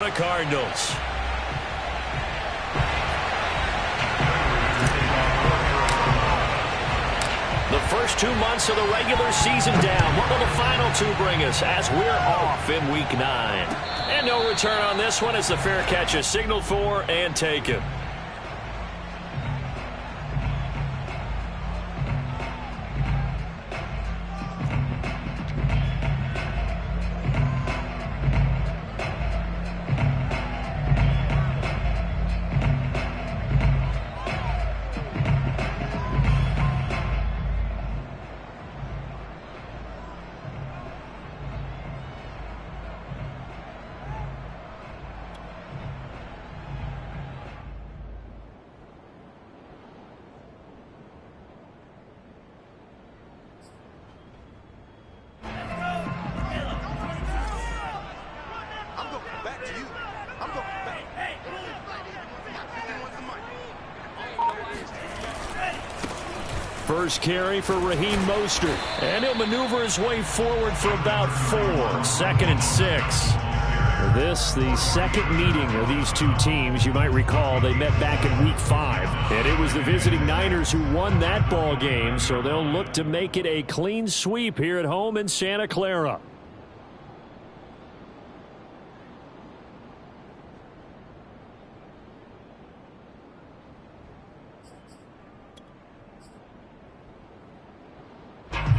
The Cardinals. The first 2 months of the regular season down. What will the final two bring us as we're off in Week 9? And no return on this one as the fair catch is signaled for and taken. First carry for Raheem Mostert. And he'll maneuver his way forward for about 4. 2nd and 6. This, the second meeting of these two teams. You might recall they met back in Week 5. And it was the visiting Niners who won that ball game. So they'll look to make it a clean sweep here at home in Santa Clara.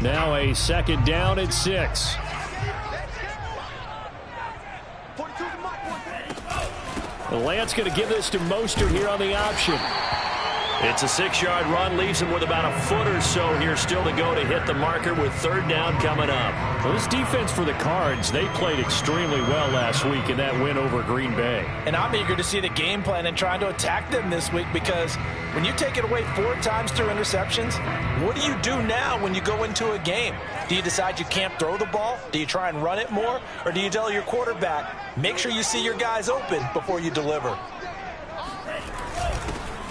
Now a 2nd down and 6. Lance going to give this to Mostert here on the option. It's a 6-yard run, leaves him with about a foot or so here still to go to hit the marker with 3rd down coming up. Well, this defense for the Cards, they played extremely well last week in that win over Green Bay. And I'm eager to see the game plan and trying to attack them this week, because when you take it away 4 times through interceptions, what do you do now when you go into a game? Do you decide you can't throw the ball? Do you try and run it more? Or do you tell your quarterback, make sure you see your guys open before you deliver?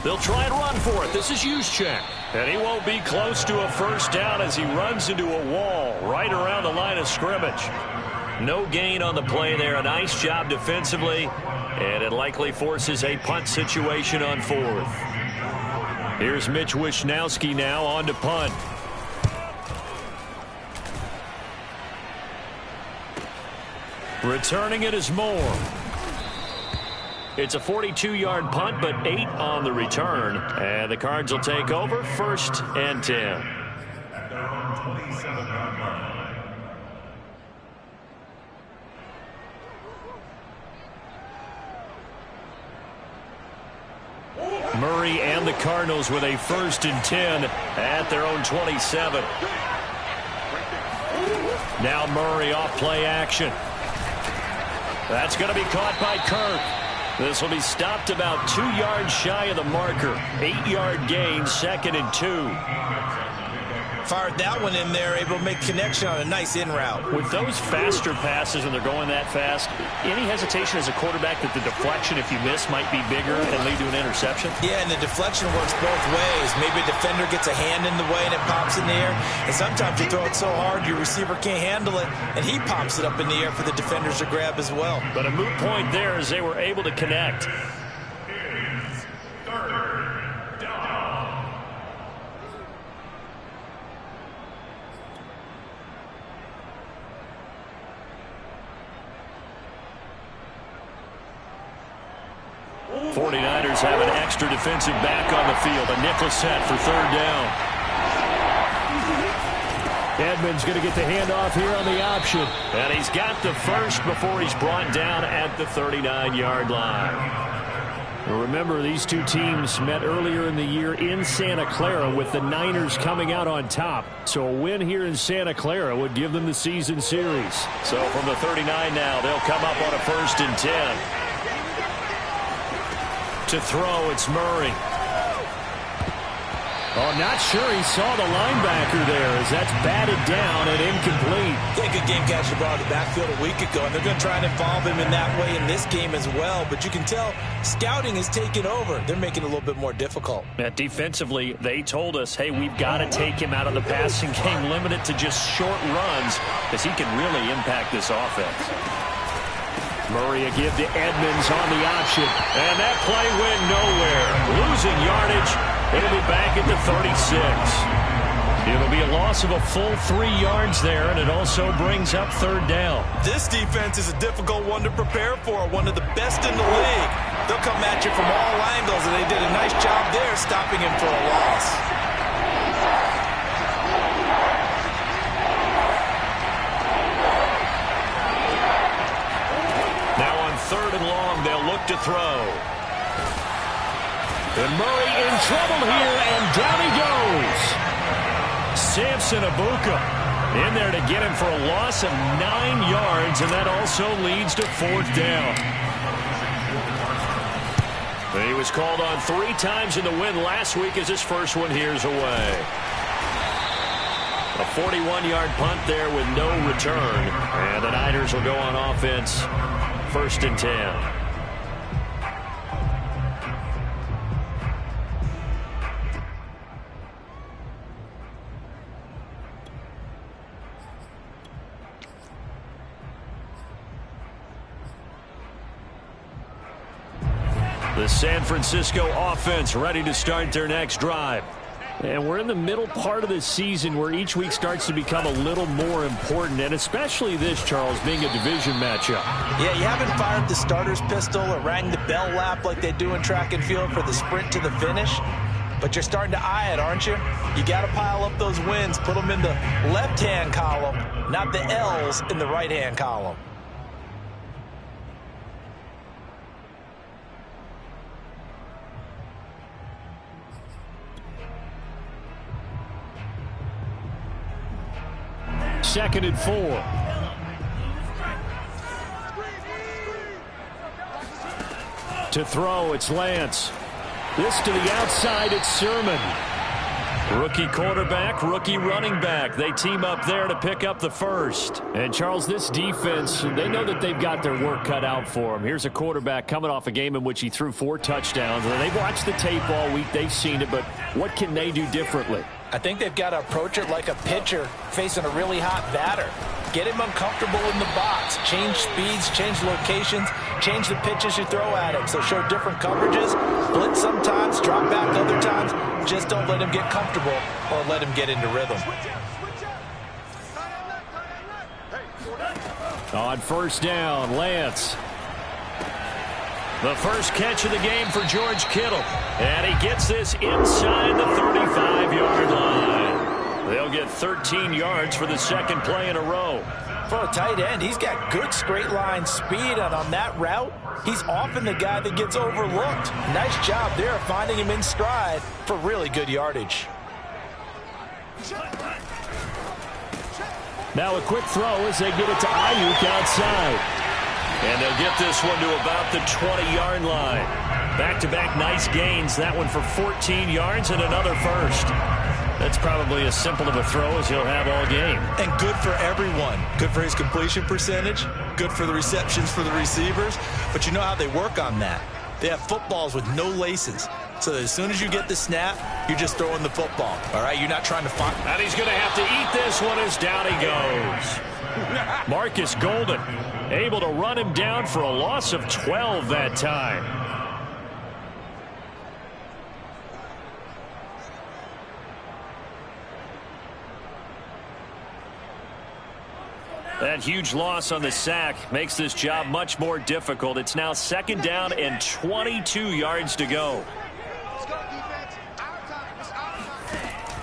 They'll try and run for it. This is Juszczyk. And he won't be close to a 1st down as he runs into a wall right around the line of scrimmage. No gain on the play there. A nice job defensively. And it likely forces a punt situation on 4th. Here's Mitch Wishnowsky now on to punt. Returning it is Moore. It's a 42-yard punt, but 8 on the return. And the Cards will take over 1st and 10. Murray and the Cardinals with a 1st and 10 at their own 27. Now Murray off play action. That's going to be caught by Kirk. This will be stopped about 2 yards shy of the marker. 8-yard gain, 2nd and 2. Fired that one in there, able to make connection on a nice in route. With those faster passes and they're going that fast, any hesitation as a quarterback that the deflection, if you miss, might be bigger and lead to an interception? Yeah, and the deflection works both ways. Maybe a defender gets a hand in the way and it pops in the air. And sometimes you throw it so hard your receiver can't handle it, and he pops it up in the air for the defenders to grab as well. But a moot point there as they were able to connect. 49ers have an extra defensive back on the field. A nickel set for 3rd down. Edmonds going to get the handoff here on the option. And he's got the 1st before he's brought down at the 39-yard line. Well, remember, these two teams met earlier in the year in Santa Clara with the Niners coming out on top. So a win here in Santa Clara would give them the season series. So from the 39 now, they'll come up on a 1st and 10. To throw, it's Murray. Oh, not sure he saw the linebacker there as that's batted down and incomplete. Yeah, good game catch the ball in the backfield a week ago, and they're going to try and involve him in that way in this game as well. But you can tell scouting is taking over. They're making it a little bit more difficult. Defensively, they told us, hey, we've got to take him out of the passing game, limit it to just short runs, because he can really impact this offense. Murray a give to Edmonds on the option. And that play went nowhere. Losing yardage. It'll be back at the 36. It'll be a loss of a full 3 yards there, and it also brings up third down. This defense is a difficult one to prepare for, one of the best in the league. They'll come at you from all angles, and they did a nice job there stopping him for a loss. Now on 3rd and long, they'll look to throw. And Murray in trouble here, and down he goes. Samson Abuka in there to get him for a loss of 9 yards, and that also leads to 4th down. He was called on 3 times in the win last week as his first one here's away. A 41-yard punt there with no return, and the Niners will go on offense 1st and 10. The San Francisco offense ready to start their next drive. And we're in the middle part of the season where each week starts to become a little more important, and especially this, Charles, being a division matchup. Yeah, you haven't fired the starter's pistol or rang the bell lap like they do in track and field for the sprint to the finish, but you're starting to eye it, aren't you? You got to pile up those wins, put them in the left-hand column, not the L's in the right-hand column. Second and 4. To throw, it's Lance. This to the outside, it's Sermon. Rookie quarterback, rookie running back. They team up there to pick up the first. And, Charles, this defense, they know that they've got their work cut out for them. Here's a quarterback coming off a game in which he threw 4 touchdowns. They've watched the tape all week. They've seen it, but what can they do differently? I think they've got to approach it like a pitcher facing a really hot batter. Get him uncomfortable in the box. Change speeds, change locations, change the pitches you throw at him. So show different coverages, blitz sometimes, drop back other times. Just don't let him get comfortable or let him get into rhythm. On first down, Lance. The first catch of the game for George Kittle. And he gets this inside the 35-yard line. They'll get 13 yards for the second play in a row. For a tight end, he's got good straight line speed, and on that route, he's often the guy that gets overlooked. Nice job there finding him in stride for really good yardage. Now a quick throw as they get it to Ayuk outside. And they'll get this one to about the 20-yard line. Back-to-back nice gains. That one for 14 yards and another first. That's probably as simple of a throw as he'll have all game. And good for everyone. Good for his completion percentage. Good for the receptions for the receivers. But you know how they work on that. They have footballs with no laces. So that as soon as you get the snap, you're just throwing the football. All right? You're not trying to find. And he's going to have to eat this one as down he goes. Marcus Golden able to run him down for a loss of 12 that time. That huge loss on the sack makes this job much more difficult. It's now second down and 22 yards to go.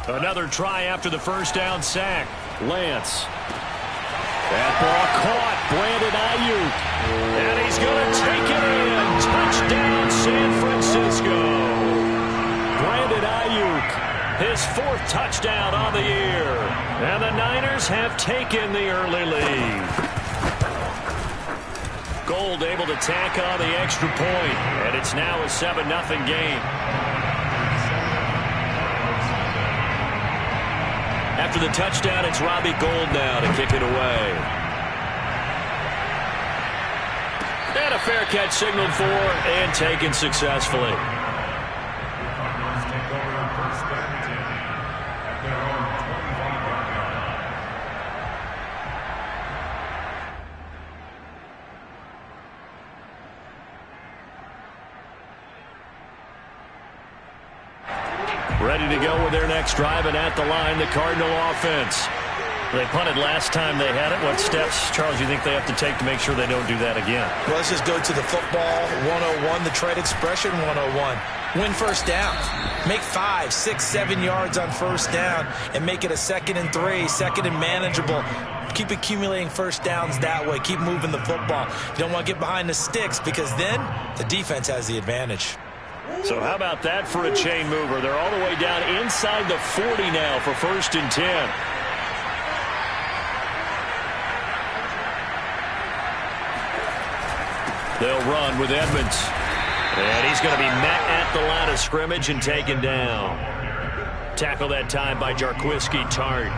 Another try after the first down sack. Lance. That ball caught. Brandon Ayuk. And he's going to take it in. Touchdown, San Francisco. Brandon Ayuk, his 4th touchdown on the year. And the Niners have taken the early lead. Gold able to tack on the extra point. And it's now a 7-0 game. After the touchdown, it's Robbie Gould now to kick it away. And a fair catch signaled for and taken successfully. Ready to go with their next drive, and at the line, the Cardinal offense. They punted last time they had it. What steps, Charles, you think they have to take to make sure they don't do that again? Well, let's just go to the football 101, the trade expression 101. Win first down. Make 5, 6, 7 yards on first down and make it a 2nd and 3, 2nd and manageable. Keep accumulating first downs that way. Keep moving the football. You don't want to get behind the sticks because then the defense has the advantage. So how about that for a chain mover? They're all the way down inside the 40 now for 1st and 10. They'll run with Edmonds. And he's going to be met at the line of scrimmage and taken down. Tackle that time by Jarquiski Tart.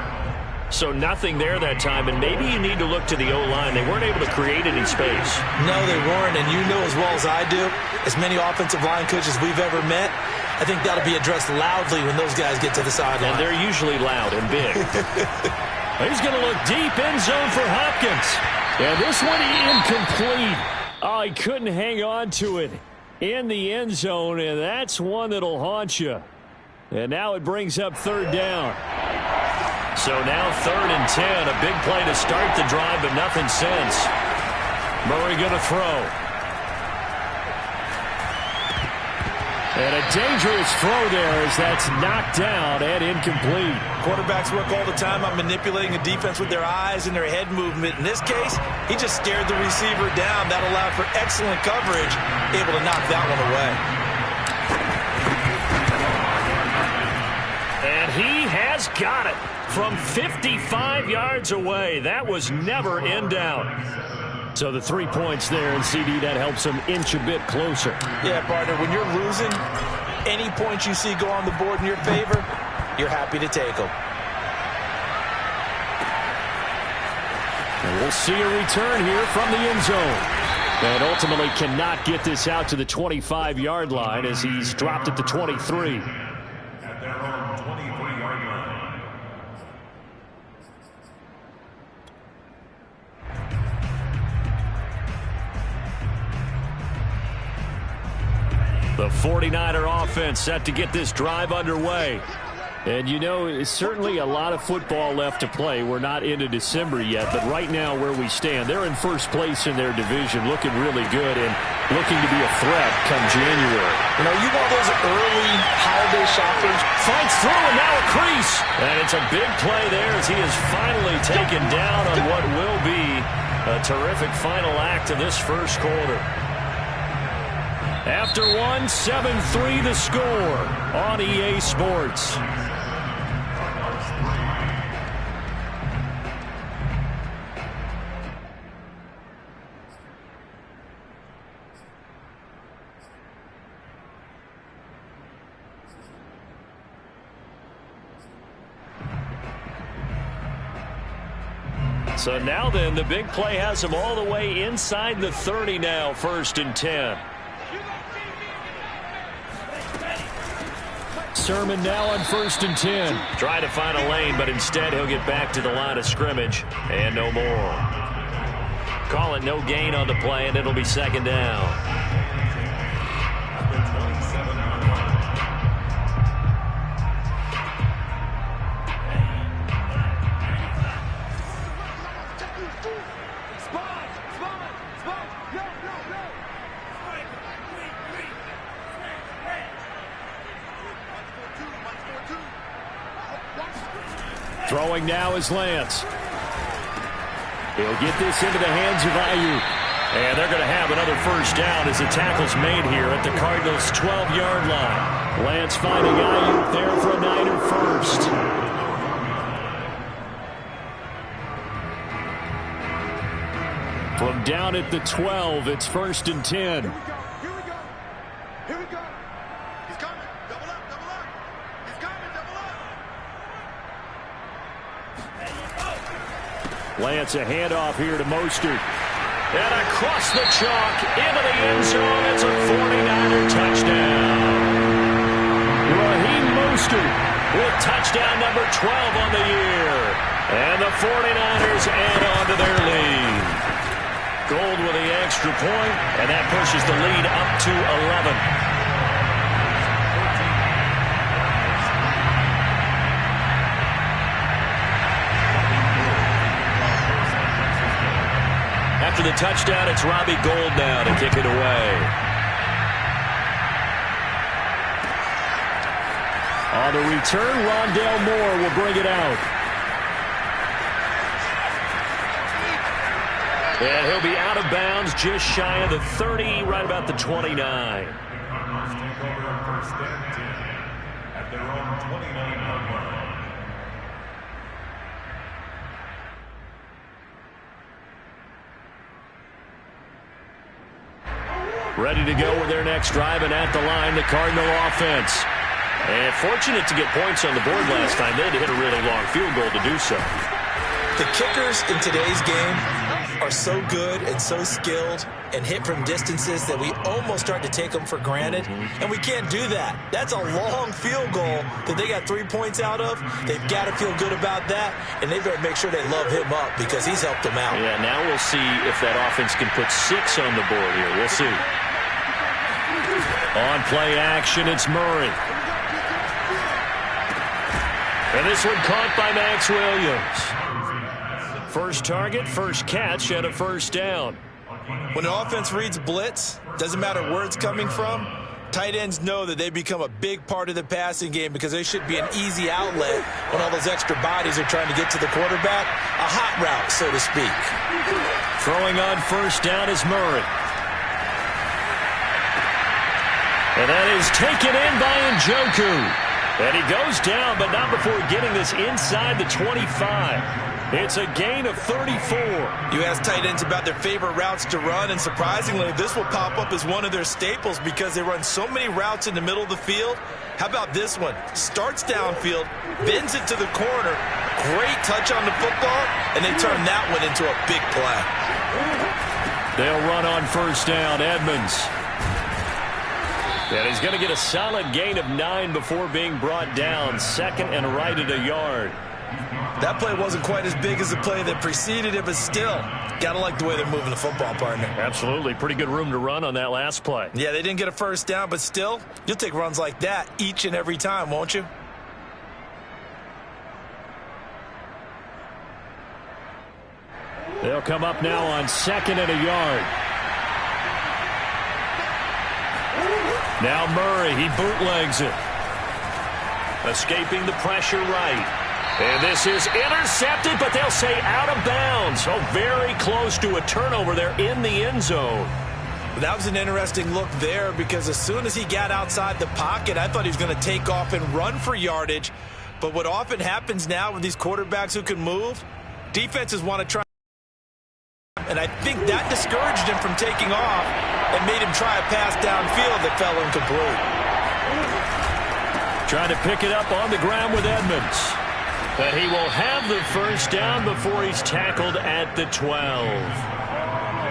So nothing there that time, and maybe you need to look to the O-line. They weren't able to create any space. No, they weren't, and you know as well as I do, as many offensive line coaches we've ever met, I think that'll be addressed loudly when those guys get to the sideline. And they're usually loud and big. He's going to look deep, end zone for Hopkins. And this one incomplete. Oh, he couldn't hang on to it in the end zone, and that's one that'll haunt you. And now it brings up 3rd down. So now 3rd and 10, a big play to start the drive, but nothing since. Murray going to throw. And a dangerous throw there as that's knocked down and incomplete. Quarterbacks work all the time on manipulating a defense with their eyes and their head movement. In this case, he just stared the receiver down. That allowed for excellent coverage, able to knock that one away. And he has got it from 55 yards away. That was never in doubt. So the 3 points there, and CD, that helps him inch a bit closer. Yeah, partner, when you're losing, any points you see go on the board in your favor, you're happy to take them. And we'll see a return here from the end zone. And ultimately cannot get this out to the 25-yard line as he's dropped at the 23. At their own 23-yard line. The 49er offense set to get this drive underway. And, you know, it's certainly a lot of football left to play. We're not into December yet, but right now where we stand, they're in first place in their division, looking really good and looking to be a threat come January. You know, you want those early holiday shoppers. Fights through and now a crease. And it's a big play there as he is finally taken down on what will be a terrific final act of this first quarter. After one, 7-3 the score on EA Sports. So now then, the big play has him all the way inside the 30 now, 1st and 10. Sermon now on 1st and 10. Try to find a lane, but instead he'll get back to the line of scrimmage and no more. Call it no gain on the play, and it'll be 2nd down. Throwing now is Lance. He'll get this into the hands of Ayuk. And they're going to have another first down as the tackle's made here at the Cardinals' 12-yard line. Lance finding Ayuk there for a Niner first. From down at the 12, it's 1st and 10. Here we go. Here we go. He's coming. Double up, double up. He's coming, double up. Lance, a handoff here to Mostert. And across the chalk into the end zone. It's a 49er touchdown. Raheem Mostert with touchdown number 12 on the year. And the 49ers add on to their lead. Gold with the extra point, and that pushes the lead up to 11. after the touchdown, it's Robbie Gould now to kick it away. On the return, Rondale Moore will bring it out. And he'll be out of bounds just shy of the 30, right about the 29. At their own 29-yard line. Ready to go with their next drive, and at the line, the Cardinal offense. And fortunate to get points on the board last time. They had to hit a really long field goal to do so. The kickers in today's game are so good and so skilled and hit from distances that we almost start to take them for granted, and we can't do that. That's a long field goal that they got 3 points out of. They've got to feel good about that, and they better make sure they love him up because he's helped them out. Yeah, now we'll see if that offense can put 6 on the board here. We'll see. On play action, it's Murray. And this one caught by Max Williams. First target, first catch, and a first down. When an offense reads blitz, doesn't matter where it's coming from, tight ends know that they become a big part of the passing game because they should be an easy outlet when all those extra bodies are trying to get to the quarterback. A hot route, so to speak. Throwing on first down is Murray. And that is taken in by Njoku. And he goes down, but not before getting this inside the 25. It's a gain of 34. You ask tight ends about their favorite routes to run, and surprisingly, this will pop up as one of their staples because they run so many routes in the middle of the field. How about this one? Starts downfield, bends it to the corner, great touch on the football, and they turn that one into a big play. They'll run on first down, Edmonds. And he's going to get a solid gain of 9 before being brought down. Second and right at a yard. That play wasn't quite as big as the play that preceded it, but still, got to like the way they're moving the football, partner. Absolutely. Pretty good room to run on that last play. Yeah, they didn't get a first down, but still, you'll take runs like that each and every time, won't you? They'll come up now on second and a yard. Now Murray, he bootlegs it. Escaping the pressure right. And this is intercepted, but they'll say out of bounds. So very close to a turnover there in the end zone. That was an interesting look there because as soon as he got outside the pocket, I thought he was going to take off and run for yardage. But what often happens now with these quarterbacks who can move, defenses want to try. And I think that discouraged him from taking off and made him try a pass downfield that fell incomplete. Trying to pick it up on the ground with Edmonds. But he will have the first down before he's tackled at the 12.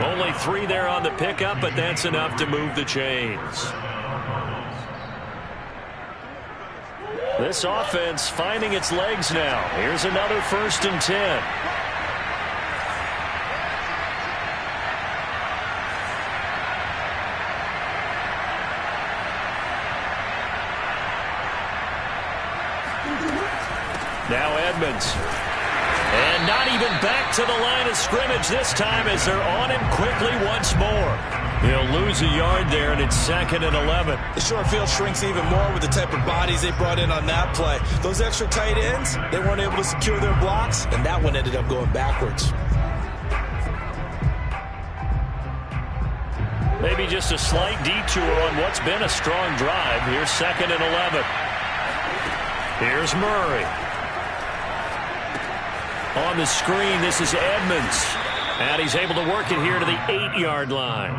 Only 3 there on the pickup, but that's enough to move the chains. This offense finding its legs now. Here's another 1st and 10. Now Edmonds. And not even back to the line of scrimmage this time as they're on him quickly once more. He'll lose a yard there, and it's 2nd and 11. The short field shrinks even more with the type of bodies they brought in on that play. Those extra tight ends, they weren't able to secure their blocks, and that one ended up going backwards. Maybe just a slight detour on what's been a strong drive. Here's 2nd and 11. Here's Murray. On the screen, this is Edmonds. And he's able to work it here to the 8-yard line.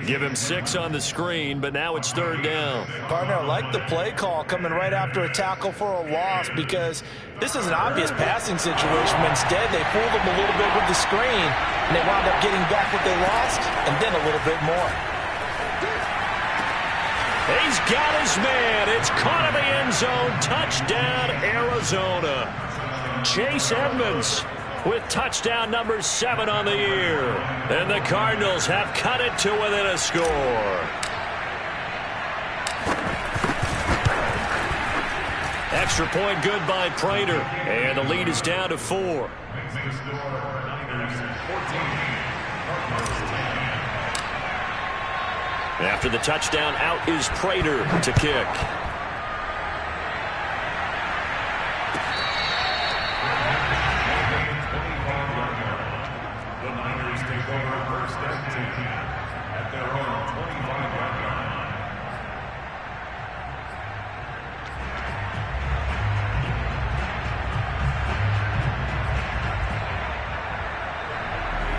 Give him 6 on the screen, but now it's 3rd down. Partner, I like the play call coming right after a tackle for a loss because this is an obvious passing situation. But instead, they fooled him a little bit with the screen, and they wound up getting back what they lost, and then a little bit more. He's got his man. It's caught in the end zone. Touchdown, Arizona. Chase Edmonds with touchdown number 7 on the year. And the Cardinals have cut it to within a score. Extra point good by Prater. And the lead is down to 4. After the touchdown, out is Prater to kick. The Niners take over first and 10 at their own 25-yard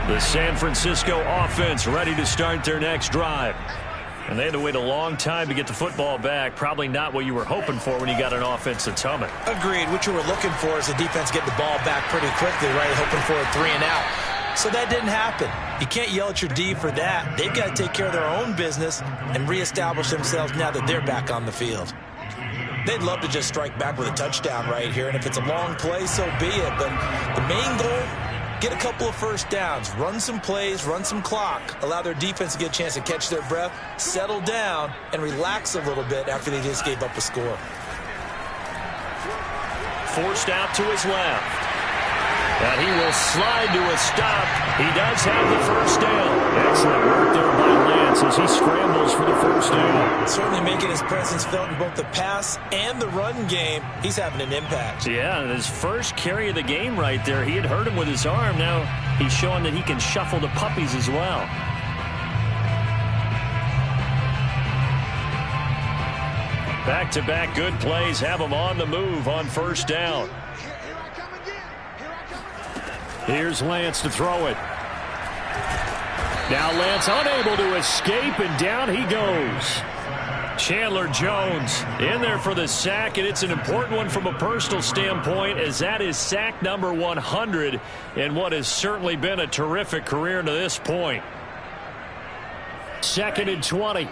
line. The San Francisco offense ready to start their next drive. And they had to wait a long time to get the football back. Probably not what you were hoping for when you got an offense that's humming. Agreed. What you were looking for is the defense getting the ball back pretty quickly, right? Hoping for a 3 and out. So that didn't happen. You can't yell at your D for that. They've got to take care of their own business and reestablish themselves now that they're back on the field. They'd love to just strike back with a touchdown right here, and if it's a long play, so be it. But the main goal, get a couple of first downs, run some plays, run some clock, allow their defense to get a chance to catch their breath, settle down, and relax a little bit after they just gave up a score. Forced out to his left. And he will slide to a stop. He does have the first down. Excellent work there by Lance as he scrambles for the first down. Certainly making his presence felt in both the pass and the run game. He's having an impact. Yeah, and his first carry of the game right there, he had hurt him with his arm. Now he's showing that he can shuffle the puppies as well. Back-to-back good plays have him on the move on first down. Here's Lance to throw it. Now Lance unable to escape, and down he goes. Chandler Jones in there for the sack, and it's an important one from a personal standpoint, as that is sack number 100 in what has certainly been a terrific career to this point. 2nd and 20.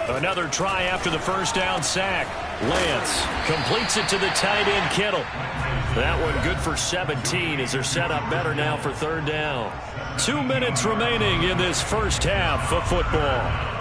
Another try after the first down sack. Lance completes it to the tight end, Kittle. That one good for 17 as they're set up better now for 3rd down. 2 minutes remaining in this first half of football.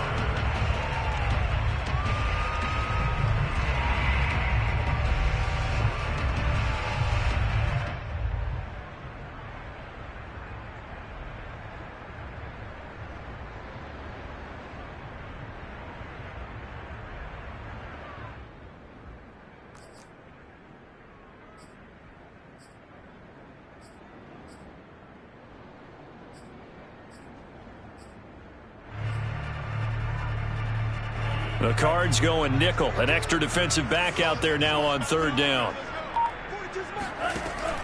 The Cards going nickel. An extra defensive back out there now on 3rd down.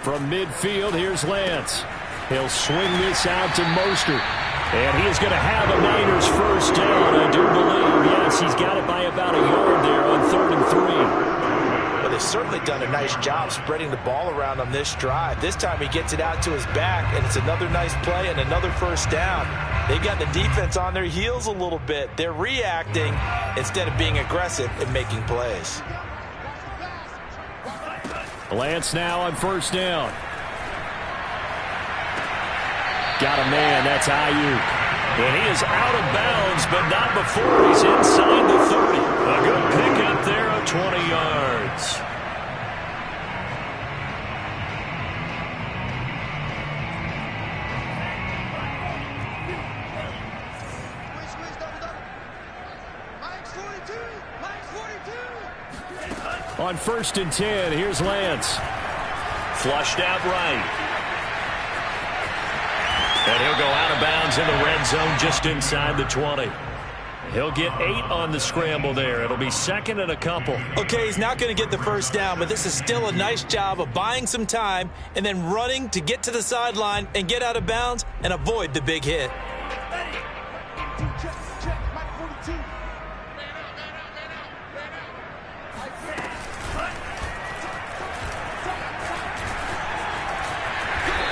From midfield, here's Lance. He'll swing this out to Mostert. And he is going to have a Niners first down, I do believe. Yes, he's got it by about a yard there on 3rd and 3. Well, they've certainly done a nice job spreading the ball around on this drive. This time he gets it out to his back, and it's another nice play and another first down. They've got the defense on their heels a little bit. They're reacting instead of being aggressive and making plays. Lance now on first down. Got a man, that's Ayuk. And he is out of bounds, but not before he's inside the 30. A good pickup there of 20 yards. On 1st and 10, here's Lance. Flushed out right. And he'll go out of bounds in the red zone just inside the 20. He'll get 8 on the scramble there. It'll be 2nd and a couple. Okay, he's not going to get the first down, but this is still a nice job of buying some time and then running to get to the sideline and get out of bounds and avoid the big hit.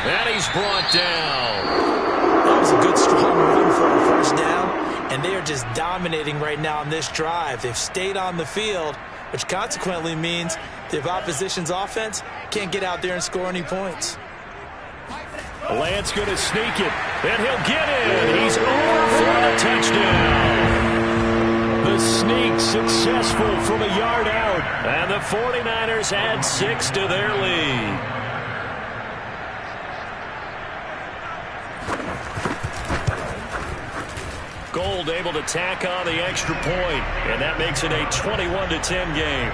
And he's brought down. That was a good, strong run for a first down, and they are just dominating right now on this drive. They've stayed on the field, which consequently means the opposition's offense can't get out there and score any points. Lance going to sneak it, and he'll get it. He's over for the touchdown. The sneak successful from a yard out, and the 49ers add 6 to their lead. Gold able to tack on the extra point, and that makes it a 21-10 game.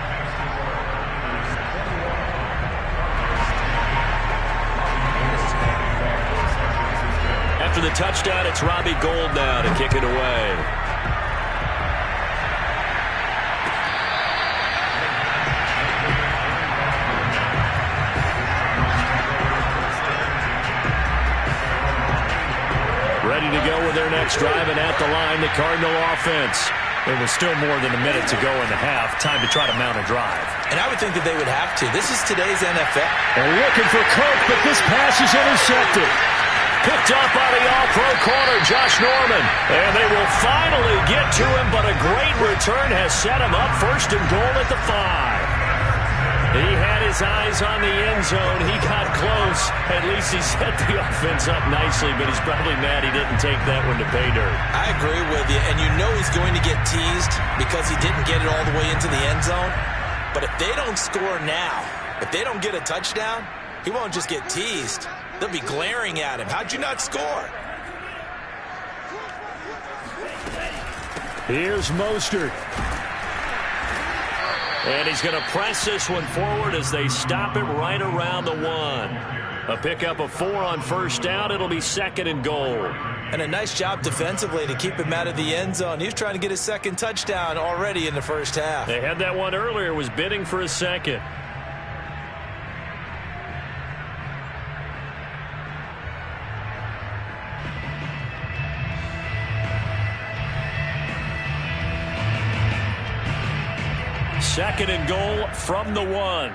After the touchdown, it's Robbie Gould now to kick it away. Ready to go with their next drive, and at the line, the Cardinal offense. There was still more than a minute to go in the half. Time to try to mount a drive. And I would think that they would have to. This is today's NFL. They're looking for Cook, but this pass is intercepted. Picked up by the all-pro corner, Josh Norman. And they will finally get to him, but a great return has set him up first and goal at the 5. He had his eyes on the end zone. He got close. At least he set the offense up nicely, but he's probably mad he didn't take that one to pay dirt. I agree with you, and you know he's going to get teased because he didn't get it all the way into the end zone. But if they don't score now, if they don't get a touchdown, he won't just get teased. They'll be glaring at him. How'd you not score? Here's Mostert. And he's going to press this one forward as they stop it right around the 1. A pickup of 4 on first down. It'll be second and goal. And a nice job defensively to keep him out of the end zone. He was trying to get his second touchdown already in the first half. They had that one earlier, was bidding for a second. Second and goal from the 1.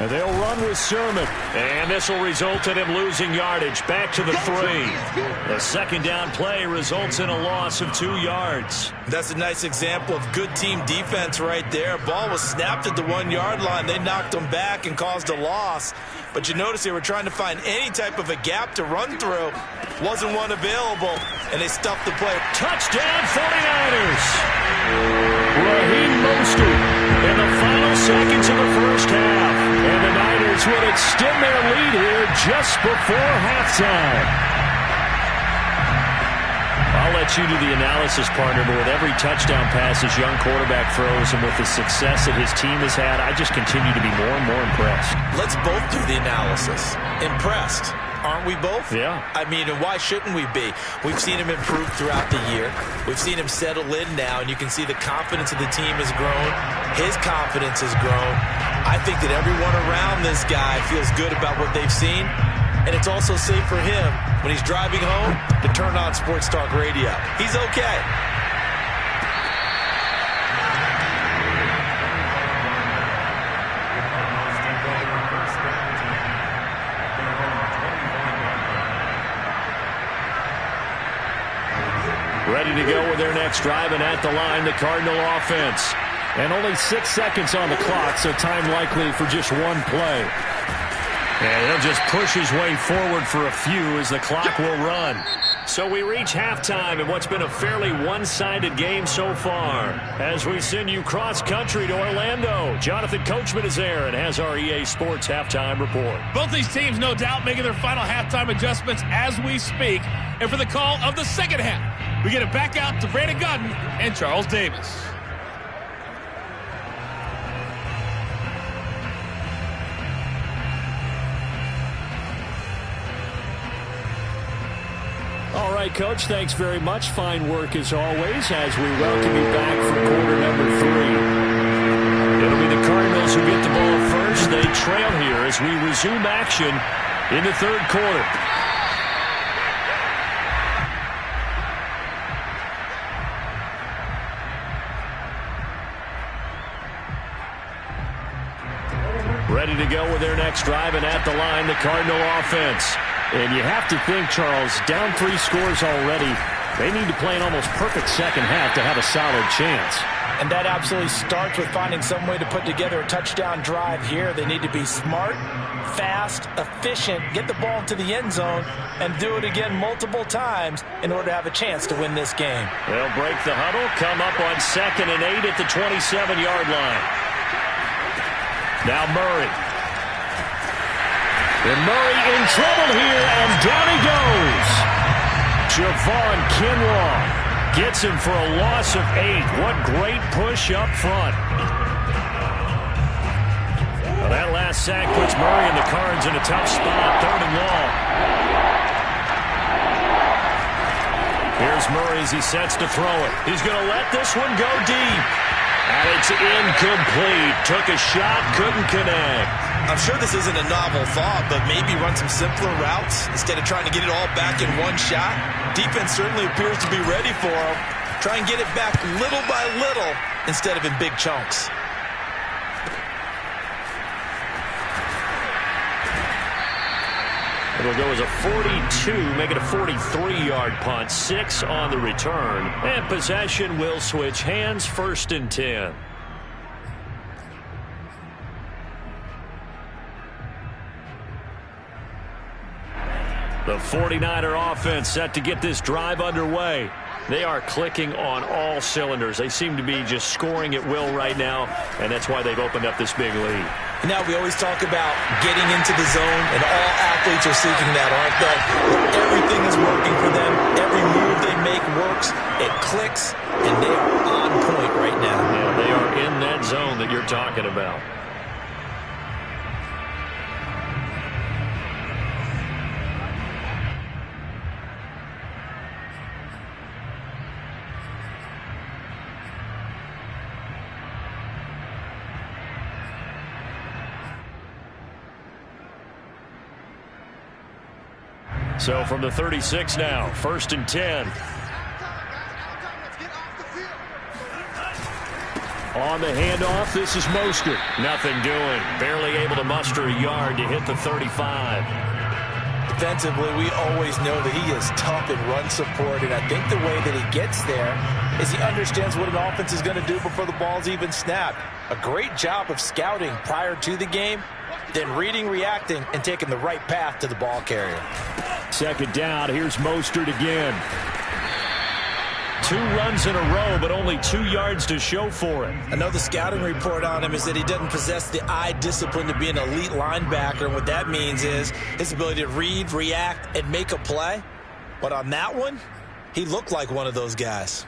And they'll run with Sermon. And this will result in him losing yardage. Back to the 3. The second down play results in a loss of 2 yards. That's a nice example of good team defense right there. Ball was snapped at the 1-yard line. They knocked him back and caused a loss. But you notice they were trying to find any type of a gap to run through. Wasn't one available, and they stuffed the play. Touchdown 49ers! Raheem Mostert in the final seconds of the first half. And the Niners would extend their lead here just before halftime. I'll let you do the analysis, partner, but with every touchdown pass his young quarterback throws and with the success that his team has had, I just continue to be more and more impressed. Let's both do the analysis. Impressed. Aren't we both? Yeah. I mean, and why shouldn't we be? We've seen him improve throughout the year. We've seen him settle in now, and you can see the confidence of the team has grown. His confidence has grown. I think that everyone around this guy feels good about what they've seen, and it's also safe for him when he's driving home to turn on Sports Talk Radio. He's okay. Ready to go with their next drive, and at the line, the Cardinal offense. And only 6 seconds on the clock, so time likely for just one play. And he'll just push his way forward for a few as the clock will run. So we reach halftime in what's been a fairly one-sided game so far. As we send you cross-country to Orlando, Jonathan Coachman is there and has our EA Sports halftime report. Both these teams, no doubt, making their final halftime adjustments as we speak. And for the call of the second half, we get it back out to Brandon Godden and Charles Davis. All right, Coach, thanks very much. Fine work as always as we welcome you back for quarter number 3. It'll be the Cardinals who get the ball first. They trail here as we resume action in the third quarter. Ready to go with their next drive, and at the line, the Cardinal offense. And you have to think, Charles, down 3 scores already. They need to play an almost perfect second half to have a solid chance. And that absolutely starts with finding some way to put together a touchdown drive here. They need to be smart, fast, efficient, get the ball to the end zone, and do it again multiple times in order to have a chance to win this game. They'll break the huddle, come up on 2nd and 8 at the 27-yard line. Now Murray. And Murray in trouble here, and down he goes. Javon Kinlaw gets him for a loss of 8. What great push up front. Well, that last sack puts Murray and the Cards in a tough spot, 3rd and long. Here's Murray as he sets to throw it. He's going to let this one go deep. And it's incomplete. Took a shot, couldn't connect. I'm sure this isn't a novel thought, but maybe run some simpler routes instead of trying to get it all back in one shot. Defense certainly appears to be ready for him. Try and get it back little by little instead of in big chunks. It'll go as a 42, make it a 43-yard punt, 6 on the return. And possession will switch hands, 1st and 10. The 49er offense set to get this drive underway. They are clicking on all cylinders. They seem to be just scoring at will right now, and that's why they've opened up this big lead. Now we always talk about getting into the zone, and all athletes are seeking that, aren't they? Everything is working for them. Every move they make works. It clicks, and they are on point right now. Yeah, they are in that zone that you're talking about. So from the 36 now, 1st and 10. On the handoff, this is Mostert. Nothing doing. Barely able to muster a yard to hit the 35. Defensively, we always know that he is tough in run support, and I think the way that he gets there is he understands what an offense is going to do before the ball's even snapped. A great job of scouting prior to the game, then reading, reacting, and taking the right path to the ball carrier. 2nd down, here's Mostert again. 2 runs in a row, but only 2 yards to show for it. Another scouting report on him is that he doesn't possess the eye discipline to be an elite linebacker. And what that means is his ability to read, react, and make a play. But on that one, he looked like one of those guys.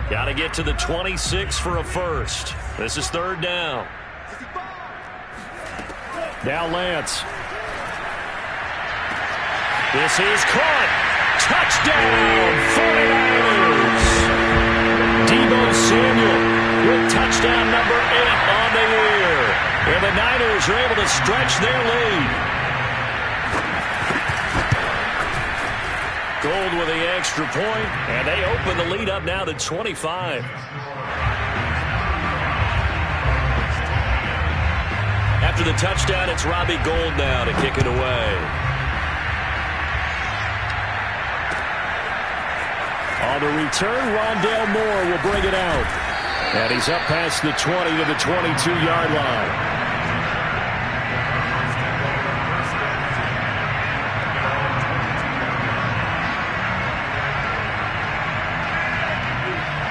Got to get to the 26 for a first. This is 3rd down. Now Lance. This is caught. Touchdown, 49ers. Deebo Samuel with touchdown number 8 on the year. And the Niners are able to stretch their lead. Gold with the extra point, and they open the lead up now to 25. After the touchdown, it's Robbie Gould now to kick it away. On the return, Rondale Moore will bring it out. And he's up past the 20 to the 22-yard line.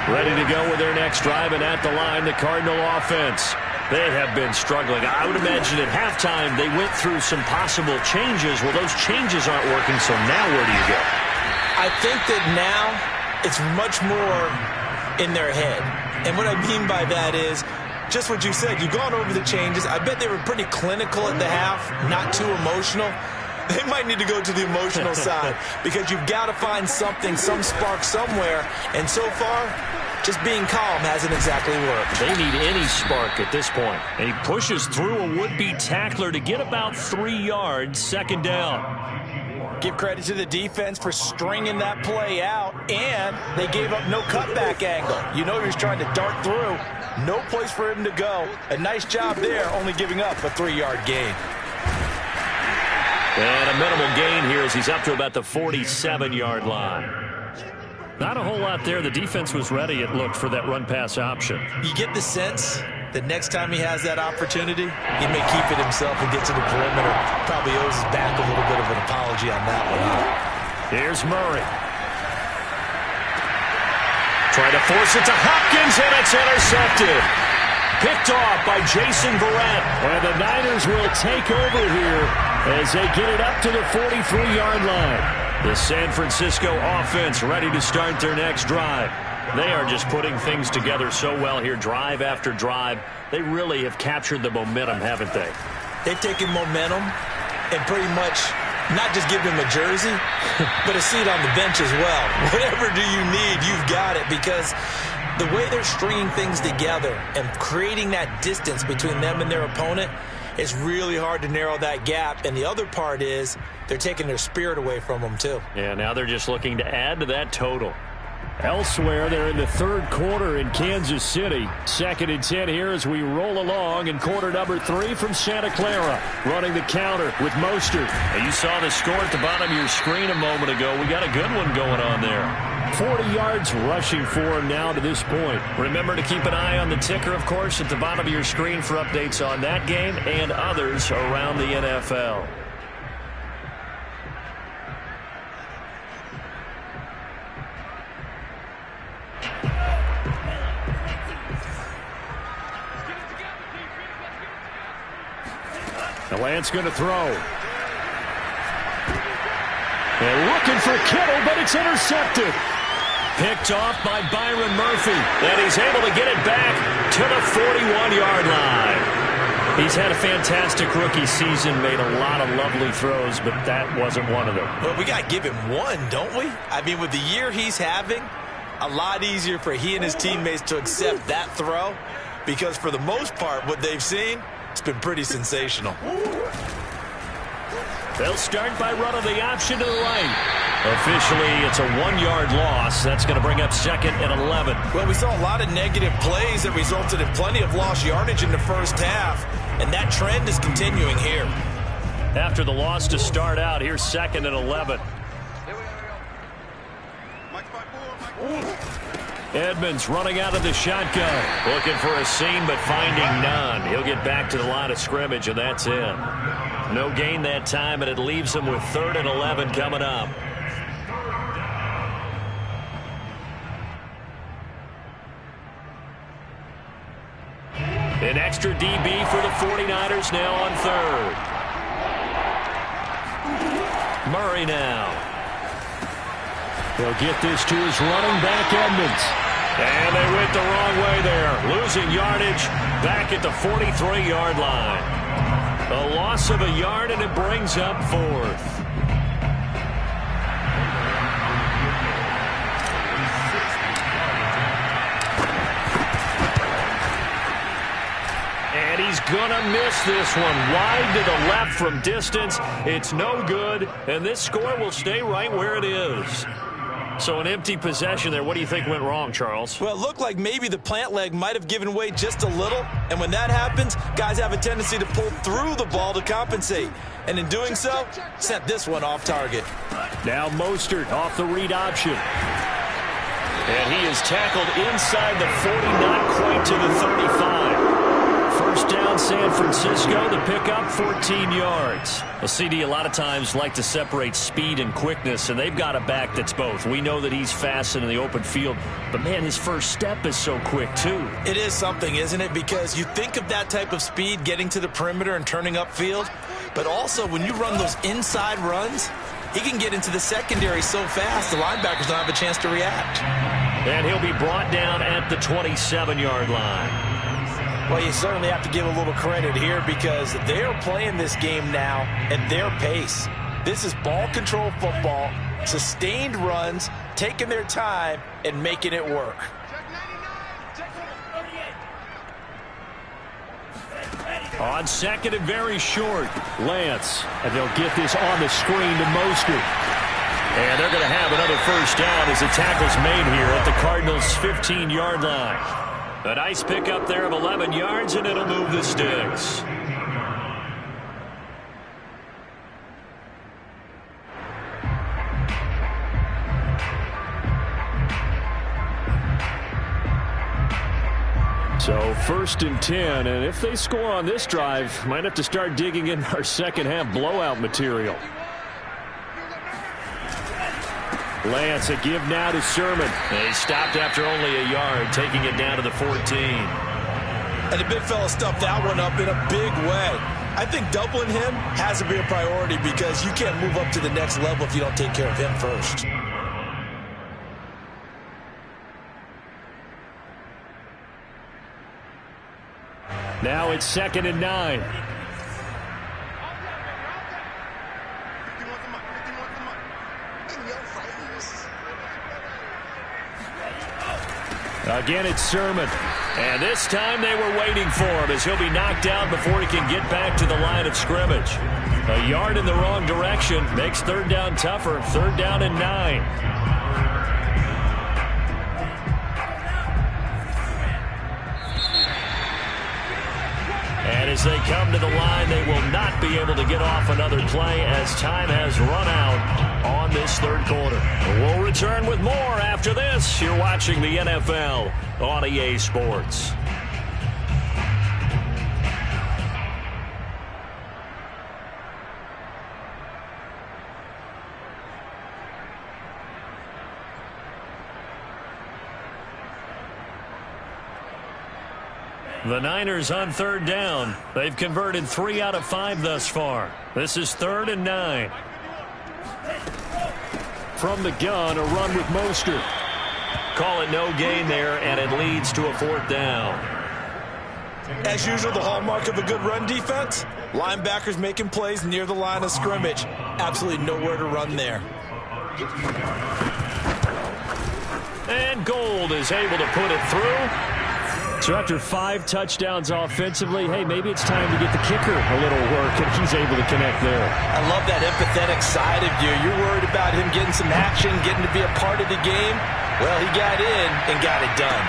Ready to go with their next drive, and at the line, the Cardinal offense. They have been struggling. I would imagine at halftime they went through some possible changes. Well, those changes aren't working, so now where do you go? I think that now it's much more in their head. And what I mean by that is just what you said. You've gone over the changes. I bet they were pretty clinical at the half, not too emotional. They might need to go to the emotional side because you've got to find something, some spark somewhere. And so far, just being calm hasn't exactly worked. They need any spark at this point. And he pushes through a would-be tackler to get about 3 yards, 2nd down. Give credit to the defense for stringing that play out, and they gave up no cutback angle. You know he was trying to dart through. No place for him to go. A nice job there, only giving up a 3-yard gain. And a minimal gain here as he's up to about the 47-yard line. Not a whole lot there. The defense was ready, it looked, for that run-pass option. You get the sense that next time he has that opportunity, he may keep it himself and get to the perimeter. Probably owes his back a little bit of an apology on that one. Here's Murray. Trying to force it to Hopkins, and it's intercepted. Picked off by Jason Verrett. And the Niners will take over here as they get it up to the 43-yard line. The San Francisco offense ready to start their next drive. They are just putting things together so well here, drive after drive. They really have captured the momentum, haven't they? They've taken momentum and pretty much not just give him a jersey, but a seat on the bench as well. Whatever do you need, you've got it, because the way they're stringing things together and creating that distance between them and their opponent, it's really hard to narrow that gap. And the other part is they're taking their spirit away from them, too. Yeah, now they're just looking to add to that total. Elsewhere, they're in the third quarter in Kansas City. 2nd and 10 here as we roll along in quarter number 3 from Santa Clara. Running the counter with Mostert. And you saw the score at the bottom of your screen a moment ago. We got a good one going on there. 40 yards rushing for him now to this point. Remember to keep an eye on the ticker, of course, at the bottom of your screen for updates on that game and others around the NFL. The Lance going to throw. They're looking for Kittle, but it's intercepted. Picked off by Byron Murphy. And he's able to get it back to the 41-yard line. He's had a fantastic rookie season, made a lot of lovely throws, but that wasn't one of them. Well, we got to give him one, don't we? I mean, with the year he's having, a lot easier for he and his teammates to accept that throw, because for the most part, what they've seen, it's been pretty sensational. They'll start by running the option to the right. Officially, it's a 1-yard loss. That's going to bring up 2nd and 11. Well, we saw a lot of negative plays that resulted in plenty of lost yardage in the first half, and that trend is continuing here. After the loss to start out, here's 2nd and 11. Edmonds running out of the shotgun. Looking for a seam, but finding none. He'll get back to the line of scrimmage, and that's it. No gain that time, and it leaves him with 3rd and 11 coming up. An extra DB for the 49ers now on 3rd. Murray now. They'll get this to his running back, Edmonds. And they went the wrong way there. Losing yardage back at the 43-yard line. A loss of a yard, and it brings up 4th. And he's going to miss this one. Wide to the left from distance. It's no good, and this score will stay right where it is. So an empty possession there. What do you think went wrong, Charles? Well, it looked like maybe the plant leg might have given way just a little. And when that happens, guys have a tendency to pull through the ball to compensate. And in doing so, sent this one off target. Now Mostert off the read option. And he is tackled inside the 40, not quite to the 35. First down, San Francisco. The pickup, 14 yards. A CD a lot of times like to separate speed and quickness, and they've got a back that's both. We know that he's fast and in the open field, but, man, his first step is so quick, too. It is something, isn't it? Because you think of that type of speed getting to the perimeter and turning upfield, but also when you run those inside runs, he can get into the secondary so fast the linebackers don't have a chance to react. And he'll be brought down at the 27-yard line. Well, you certainly have to give a little credit here because they are playing this game now at their pace. This is ball control football, sustained runs, taking their time, and making it work. On 2nd and very short, Lance. And they'll get this on the screen to Mostert. And they're going to have another first down as the tackle's made here at the Cardinals' 15-yard line. A nice pickup there of 11 yards, and it'll move the sticks. So 1st and 10, and if they score on this drive, might have to start digging in our second half blowout material. Lance, a give now to Sermon. They stopped after only a yard, taking it down to the 14. And the big fella stuffed that one up in a big way. I think doubling him has to be a priority because you can't move up to the next level if you don't take care of him first. Now it's 2nd and 9. Again, it's Sermon. And this time they were waiting for him as he'll be knocked down before he can get back to the line of scrimmage. A yard in the wrong direction makes third down tougher. 3rd down and 9. And as they come to the line, they will not be able to get off another play as time has run out on this 3rd quarter. We'll return with more after this. You're watching the NFL on EA Sports. The Niners on 3rd down. They've converted 3 out of 5 thus far. This is 3rd and 9. From the gun, a run with Mostert. Call it no gain there, and it leads to a 4th down. As usual, the hallmark of a good run defense, linebackers making plays near the line of scrimmage. Absolutely nowhere to run there. And Gold is able to put it through. So after 5 touchdowns offensively, hey, maybe it's time to get the kicker a little work, and he's able to connect there. I love that empathetic side of you. You're worried about him getting some action, getting to be a part of the game. Well, he got in and got it done.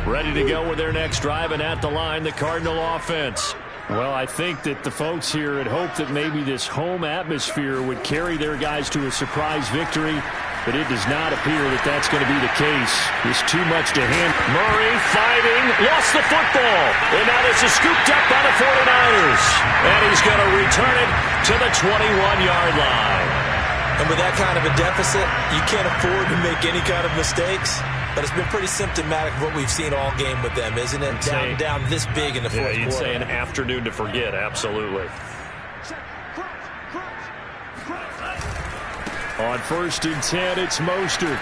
Ready to go with their next drive, and at the line, the Cardinal offense. Well, I think that the folks here had hoped that maybe this home atmosphere would carry their guys to a surprise victory, but it does not appear that that's going to be the case. There's too much to handle. Murray fighting, lost the football, and now this is scooped up by the 49ers. And he's going to return it to the 21-yard line. And with that kind of a deficit, you can't afford to make any kind of mistakes. But it's been pretty symptomatic of what we've seen all game with them, isn't it? Down this big in the fourth quarter. You'd say an afternoon to forget, absolutely. On 1st and 10, it's Mostert.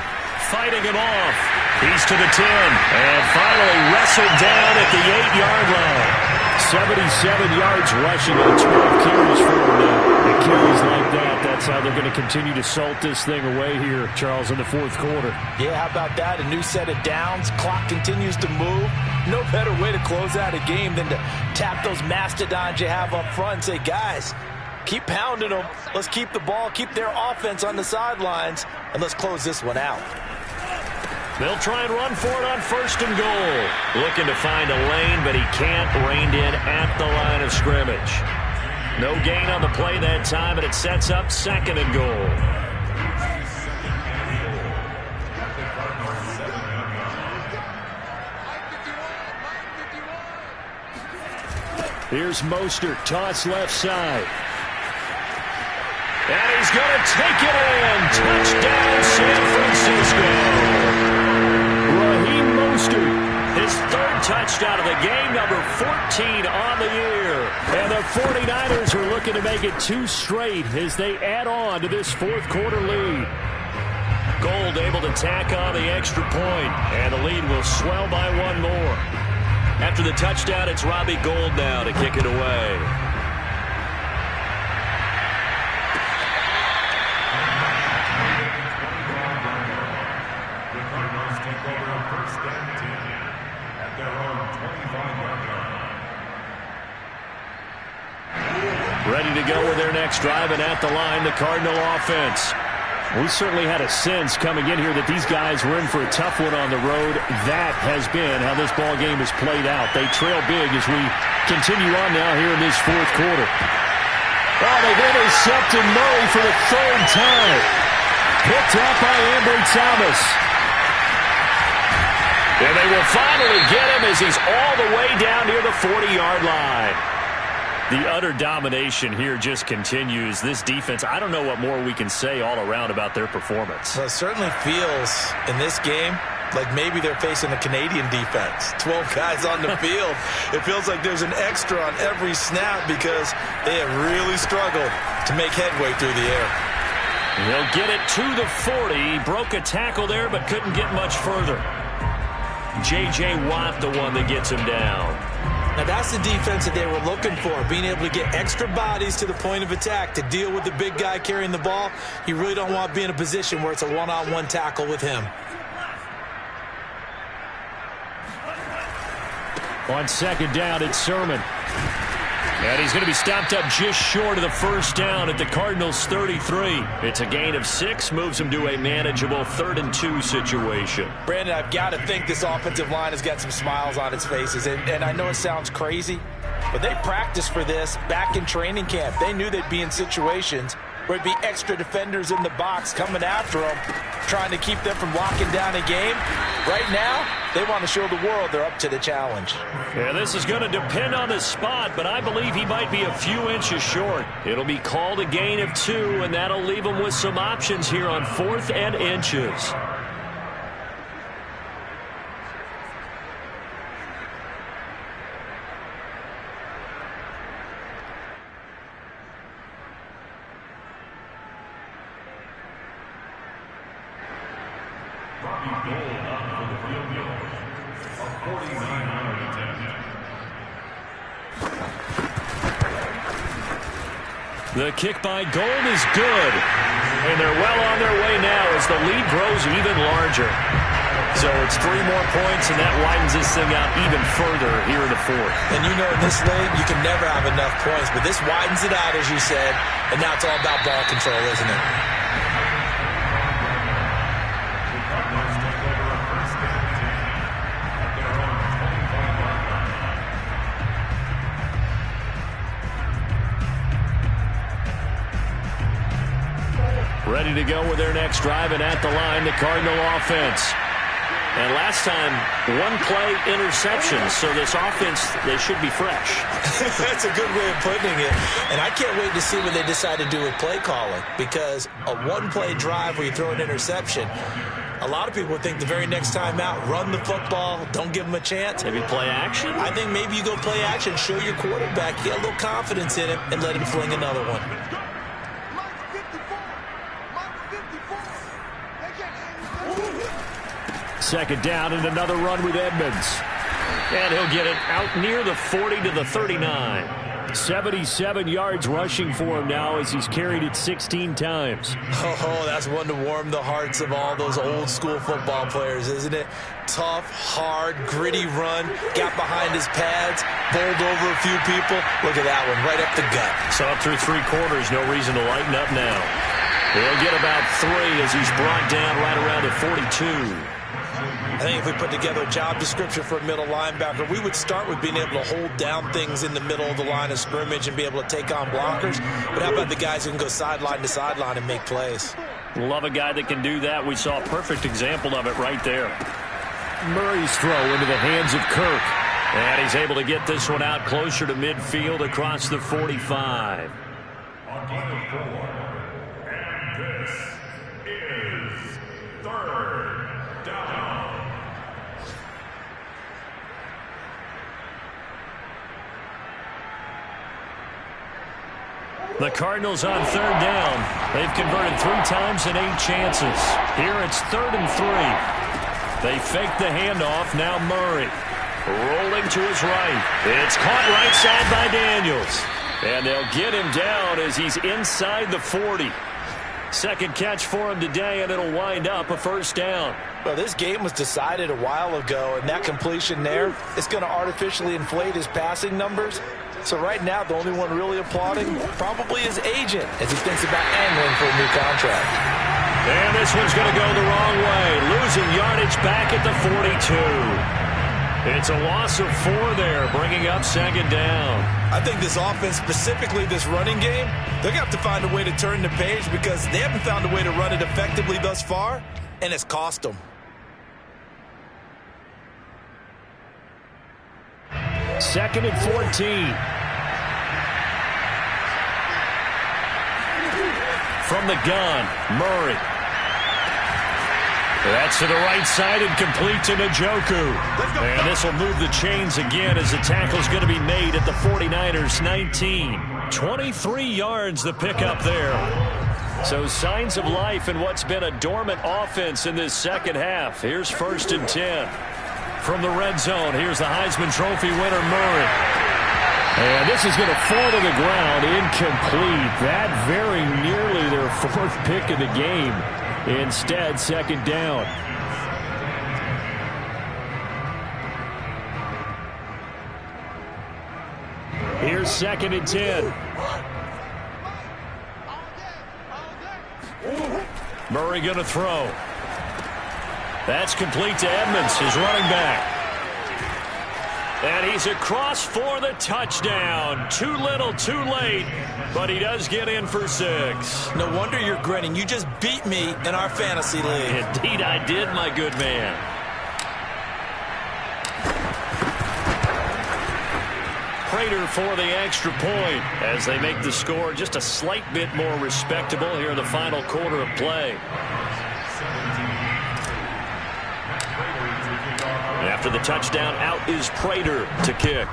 Fighting him off. He's to the 10. And finally wrestled down at the 8-yard line. 77 yards rushing on 12 carries for him now. And carries like that, that's how they're going to continue to salt this thing away here, Charles, in the 4th quarter. Yeah, how about that? A new set of downs. Clock continues to move. No better way to close out a game than to tap those mastodons you have up front and say, guys, keep pounding them. Let's keep the ball, keep their offense on the sidelines, and let's close this one out. They'll try and run for it on 1st and goal. Looking to find a lane, but he can't. Reined in at the line of scrimmage. No gain on the play that time, and it sets up 2nd and goal. Here's Mostert, toss left side. And he's going to take it in. Touchdown, San Francisco. Raheem Mostert. His 3rd touchdown of the game, number 14 on the year. And the 49ers are looking to make it 2 straight as they add on to this 4th quarter lead. Gold able to tack on the extra point, and the lead will swell by 1 more. After the touchdown, it's Robbie Gould now to kick it away. Ready to go with their next drive, and at the line, the Cardinal offense. We certainly had a sense coming in here that these guys were in for a tough one on the road. That has been how this ball game has played out. They trail big as we continue on now here in this 4th quarter. Oh, they've intercepted Murray for the 3rd time. Picked up by Ambry Thomas. And they will finally get him as he's all the way down near the 40-yard line. The utter domination here just continues. This defense, I don't know what more we can say all around about their performance. Well, it certainly feels in this game like maybe they're facing a Canadian defense. 12 guys on the field. It feels like there's an extra on every snap because they have really struggled to make headway through the air. He'll get it to the 40. Broke a tackle there but couldn't get much further. J.J. Watt, the one that gets him down. Now that's the defense that they were looking for, being able to get extra bodies to the point of attack to deal with the big guy carrying the ball. You really don't want to be in a position where it's a one-on-one tackle with him. On second down, it's Sermon. And he's going to be stopped up just short of the first down at the Cardinals' 33. It's a gain of 6, moves him to a manageable 3rd and 2 situation. Brandon, I've got to think this offensive line has got some smiles on its faces. And I know it sounds crazy, but they practiced for this back in training camp. They knew they'd be in situations where it'd be extra defenders in the box coming after them, trying to keep them from locking down a game. Right now, they want to show the world they're up to the challenge. Yeah, this is going to depend on the spot, but I believe he might be a few inches short. It'll be called a gain of 2, and that'll leave him with some options here on 4th and inches. The kick by Gold is good. And they're well on their way now as the lead grows even larger. So it's 3 more points, and that widens this thing out even further here in the 4th. And you know in this league, you can never have enough points, but this widens it out, as you said, and now it's all about ball control, isn't it? Ready to go with their next drive, and at the line, the Cardinal offense. And last time, 1-play interception, so this offense, they should be fresh. That's a good way of putting it. And I can't wait to see what they decide to do with play calling, because a 1-play drive where you throw an interception, a lot of people think the very next time out, run the football, don't give them a chance. Maybe play action? I think maybe you go play action, show your quarterback, get a little confidence in him, and let him fling another one. Second down and another run with Edmonds. And he'll get it out near the 40 to the 39. 77 yards rushing for him now as he's carried it 16 times. Oh, that's one to warm the hearts of all those old school football players, isn't it? Tough, hard, gritty run, got behind his pads, bowled over a few people. Look at that one, right up the gut. So up through 3 quarters, no reason to lighten up now. He'll get about 3 as he's brought down right around the 42. I think if we put together a job description for a middle linebacker, we would start with being able to hold down things in the middle of the line of scrimmage and be able to take on blockers. But how about the guys who can go sideline to sideline and make plays? Love a guy that can do that. We saw a perfect example of it right there. Murray's throw into the hands of Kirk. And he's able to get this one out closer to midfield across the 45. On play 4, and this is 3rd down. The Cardinals on 3rd down. They've converted 3 times in 8 chances. Here it's 3rd and 3. They fake the handoff. Now Murray rolling to his right. It's caught right side by Daniels. And they'll get him down as he's inside the 40. Second catch for him today, and it'll wind up a first down. Well, this game was decided a while ago, and that completion there is going to artificially inflate his passing numbers. So right now, the only one really applauding probably his agent as he thinks about angling for a new contract. And this one's going to go the wrong way, losing yardage back at the 42. It's a loss of 4 there, bringing up 2nd down. I think this offense, specifically this running game, they're going to have to find a way to turn the page because they haven't found a way to run it effectively thus far, and it's cost them. 2nd and 14. From the gun, Murray. That's to the right side and complete to Njoku. And this will move the chains again as the tackle's going to be made at the 49ers 19. 23 yards the pickup there. So signs of life in what's been a dormant offense in this second half. Here's 1st and 10. From the red zone, here's the Heisman Trophy winner, Murray. And this is going to fall to the ground, incomplete. That very nearly their 4th pick of the game. Instead, 2nd down. Here's 2nd and 10. Murray going to throw. That's complete to Edmonds, his running back. And he's across for the touchdown. Too little, too late, but he does get in for 6. No wonder you're grinning. You just beat me in our fantasy league. Indeed I did, my good man. Prater for the extra point as they make the score just a slight bit more respectable here in the final quarter of play. After the touchdown, out is Prater to kick.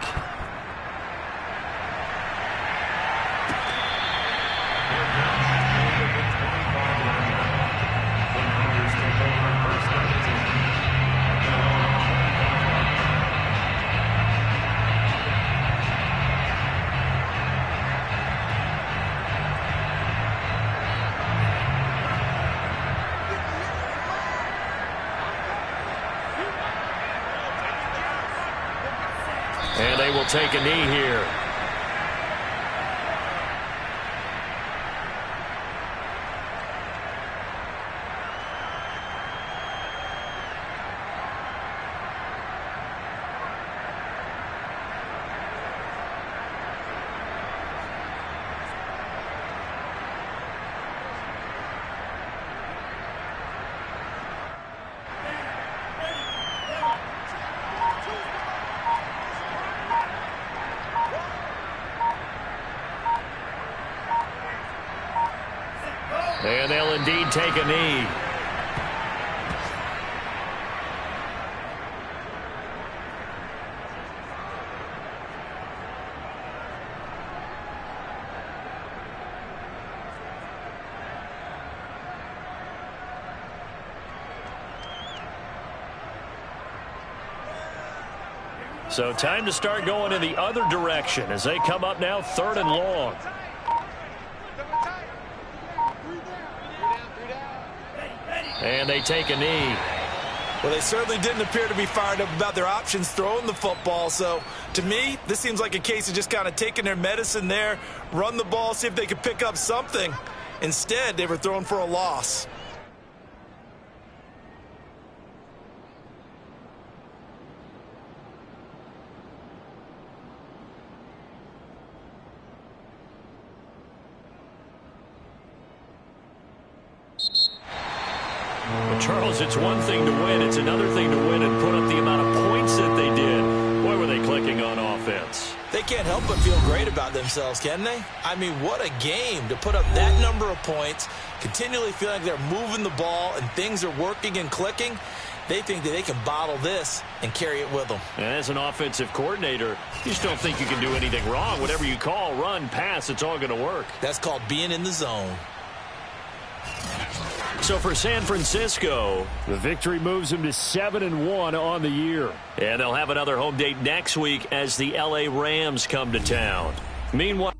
And they will take a knee here. And they'll indeed take a knee. So time to start going in the other direction as they come up now 3rd and long. And they take a knee. Well, they certainly didn't appear to be fired up about their options throwing the football. So, to me, this seems like a case of just kind of taking their medicine there, run the ball, see if they could pick up something. Instead, they were throwing for a loss. Well, Charles, it's one thing to win. It's another thing to win and put up the amount of points that they did. Boy, were they clicking on offense. They can't help but feel great about themselves, can they? I mean, what a game to put up that number of points, continually feeling like they're moving the ball and things are working and clicking. They think that they can bottle this and carry it with them. And as an offensive coordinator, you just don't think you can do anything wrong. Whatever you call, run, pass, it's all going to work. That's called being in the zone. So for San Francisco, the victory moves them to 7-1 on the year. And they'll have another home date next week as the LA Rams come to town. Meanwhile,